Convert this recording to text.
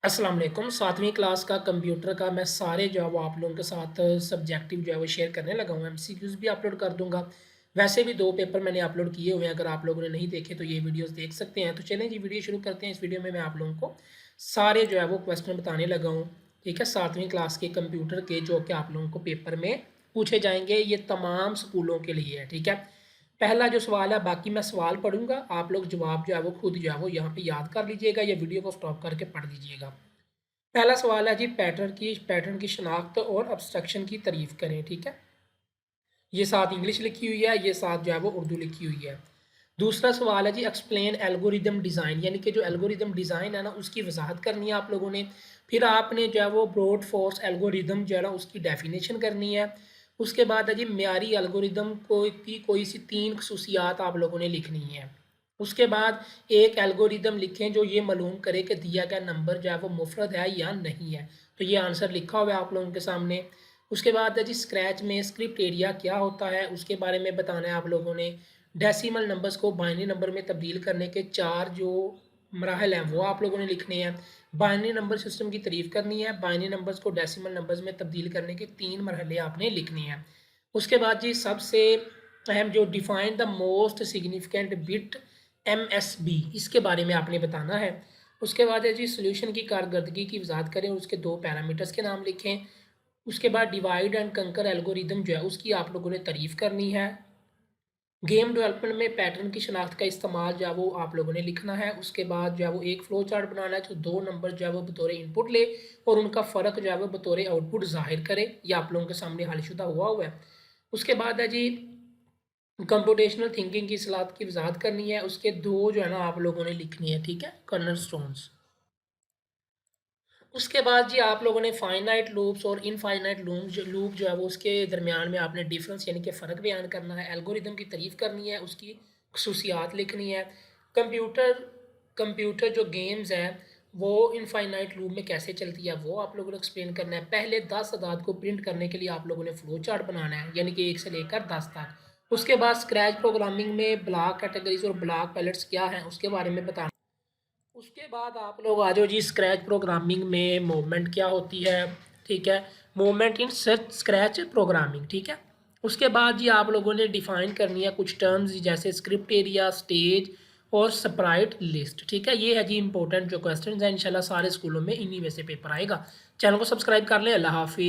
अस्सलाम वालेकुम। 7वीं क्लास का कंप्यूटर का मैं सारे जो है वो आप लोगों के साथ सब्जेक्टिव जो है वो शेयर करने लगा हूँ। एमसीक्यूज़ भी अपलोड कर दूंगा। वैसे भी 2 पेपर मैंने अपलोड किए हुए हैं, अगर आप लोगों ने नहीं देखे तो ये वीडियोस देख सकते हैं। तो चलें जी, वीडियो शुरू करते हैं। इस वीडियो में मैं आप लोगों को सारे जो है वो क्वेश्चन बताने लगा हूँ, ठीक है, 7वीं क्लास के कंप्यूटर के, जो कि आप लोगों को पेपर में पूछे जाएंगे। ये तमाम स्कूलों के लिए है, ठीक है। पहला जो सवाल है, बाकी मैं सवाल पढ़ूंगा, आप लोग जवाब जो है वो खुद जो है वो यहाँ पे याद कर लीजिएगा या वीडियो को स्टॉप करके पढ़ लीजिएगा। पहला सवाल है जी, पैटर्न की शनाख्त और अब्स्ट्रक्शन की तारीफ करें, ठीक है। ये साथ इंग्लिश लिखी हुई है, ये साथ जो है वो उर्दू लिखी हुई है। दूसरा सवाल है जी, एक्सप्लेन एल्गोरिदम डिज़ाइन, यानी कि जो एल्गोरिदम डिज़ाइन है ना, उसकी वजाहत करनी है आप लोगों ने। फिर आपने जो है वो ब्रूट फोर्स एल्गोरिदम जो है ना, उसकी डेफिनेशन करनी है। उसके बाद है जी, म्यारी एल्गोरिदम की कोई सी 3 खसूसियात आप लोगों ने लिखनी है। उसके बाद एक एल्गोरिदम लिखें जो ये मालूम करे कि दिया गया नंबर जो है वो मुफरद है या नहीं है। तो ये आंसर लिखा हुआ है आप लोगों के सामने। उसके बाद है जी, स्क्रैच में स्क्रिप्ट एरिया क्या होता है, उसके बारे में बताना है आप लोगों ने। डेसिमल नंबर्स को बाइनरी नंबर में तब्दील करने के 4 जो मराहल हैं वो आप लोगों ने लिखने हैं। बाइनरी नंबर सिस्टम की तारीफ करनी है। बाइनरी नंबर्स को डेसिमल नंबर्स में तब्दील करने के 3 मरहले आपने लिखने हैं। उसके बाद जी, सबसे अहम जो define the most significant bit MSB, इसके बारे में आपने बताना है। उसके बाद है जी, सोल्यूशन की कारकर्दगी की वजाहत करें और उसके 2 पैरामीटर्स के नाम लिखें। उसके बाद डिवाइड एंड कंकर एल्गोरिदम जो है उसकी आप लोगों ने तारीफ करनी है। गेम डेवलपमेंट में पैटर्न की शनाख्त का इस्तेमाल जो है वो आप लोगों ने लिखना है। उसके बाद जो है वो एक फ्लो चार्ट बनाना है, जो 2 नंबर जो है वो बतौर इनपुट ले और उनका फ़र्क जो है वो बतौर आउटपुट ज़ाहिर करे। ये आप लोगों के सामने हलशुदा हुआ है। उसके बाद है जी, कंप्यूटेशनल थिंकिंग की सलाहत की वजाहत करनी है। उसके 2 जो है ना आप लोगों ने लिखनी है, ठीक है, कर्नल स्टोन्स। उसके बाद जी, आप लोगों ने फाइनाइट लूप्स और इनफाइनाइट लूप जो है वो उसके दरमियान में आपने डिफरेंस यानी कि फ़र्क बयान करना है। एल्गोरिदम की तारीफ करनी है, उसकी खसूसियात लिखनी है। कंप्यूटर कंप्यूटर जो गेम्स हैं वो इनफाइनाइट लूप में कैसे चलती है वो आप लोगों ने एक्सप्लेन करना है। पहले 10 अदाद को प्रिंट करने के लिए आप लोगों ने फ्लो चार्ट बनाना है, यानी कि 1 से लेकर 10 तक। उसके बाद स्क्रैच प्रोग्रामिंग में ब्लॉक कैटेगरीज और ब्लॉक पैलेट्स क्या हैं उसके बारे में बताना। उसके बाद आप लोग आ जाओ जी, स्क्रैच प्रोग्रामिंग में मूवमेंट क्या होती है, ठीक है, movement in such scratch programming, ठीक है। उसके बाद जी, आप लोगों ने डिफाइन करनी है कुछ टर्म्स जैसे स्क्रिप्ट एरिया, स्टेज और स्प्राइट लिस्ट, ठीक है। ये है जी इंपॉर्टेंट जो क्वेश्चन है, इंशाल्लाह सारे स्कूलों में इन्हीं में से पेपर आएगा। चैनल को सब्सक्राइब कर लें। अल्लाह हाफिज़।